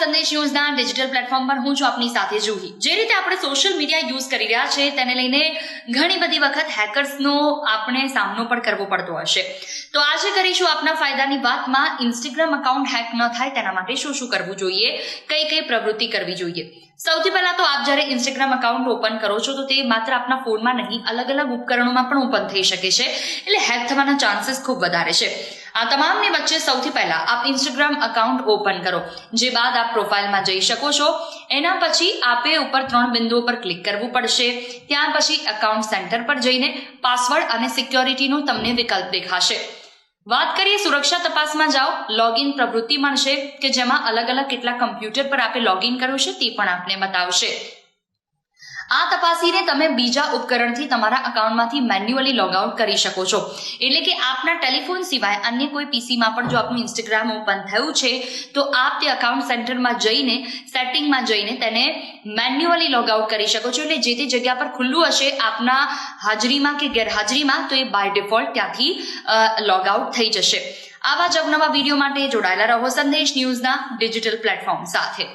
સંદેશ ન્યૂઝના digital platform પર હું છું આપની સાથે જુહી। જે રીતે આપણે સોશિયલ મીડિયા યુઝ કરી રહ્યા છે તેને લઈને ઘણી બધી વખત હેકર્સનો આપણે સામનો પણ કરવો પડતો હશે। તો આજે કરીશું આપના ફાયદાની વાતમાં ઇન્સ્ટાગ્રામ એકાઉન્ટ હેક ન થાય તેના માટે શું શું કરવું જોઈએ, કઈ કઈ પ્રવૃત્તિ કરવી જોઈએ। સૌથી પહેલા તો આપ જ્યારે ઇન્સ્ટાગ્રામ એકાઉન્ટ ઓપન કરો છો તો તે માત્ર આપના ફોનમાં નહીં, અલગ અલગ ઉપકરણોમાં પણ ઓપન થઈ શકે છે, એટલે હેક થવાના ચાન્સીસ ખૂબ વધારે છે। આ તમામની વચ્ચે સૌથી પહેલા આપ ઇન્સ્ટાગ્રામ એકાઉન્ટ ઓપન કરો, જે બાદ આપ પ્રોફાઇલમાં જઈ શકો છો। એના પછી આપે ઉપર 3 બિંદુઓ પર ક્લિક કરવું પડશે। ત્યાર પછી એકાઉન્ટ સેન્ટર પર જઈને પાસવર્ડ અને સિક્યોરિટીનો તમને વિકલ્પ દેખાશે। વાત કરીએ સુરક્ષા તપાસમાં જાઓ, લોગિન પ્રવૃત્તિ મળશે કે જેમાં અલગ અલગ કેટલા કમ્પ્યુટર પર આપે લોગિન કરવું છે તે પણ આપને બતાવશે। આ તપાસીને તમે બીજા ઉપકરણથી તમારા એકાઉન્ટમાંથી મેન્યુઅલી લોગ આઉટ કરી શકો છો। એટલે કે આપના ટેલિફોન સિવાય અન્ય કોઈ પીસીમાં પણ જો આપનું ઇન્સ્ટાગ્રામ ઓપન થયું છે તો આપ તે એકાઉન્ટ સેન્ટરમાં જઈને સેટિંગમાં જઈને તેને મેન્યુઅલી લોગ આઉટ કરી શકો છો। એટલે જે તે જગ્યા પર ખુલ્લું હશે આપના હાજરીમાં કે ગેરહાજરીમાં તો એ બાય ડિફોલ્ટ ત્યાંથી લોગ આઉટ થઈ જશે। આવા જ અવનવા વિડીયો માટે જોડાયેલા રહો સંદેશ ન્યૂઝના ડિજિટલ પ્લેટફોર્મ સાથે।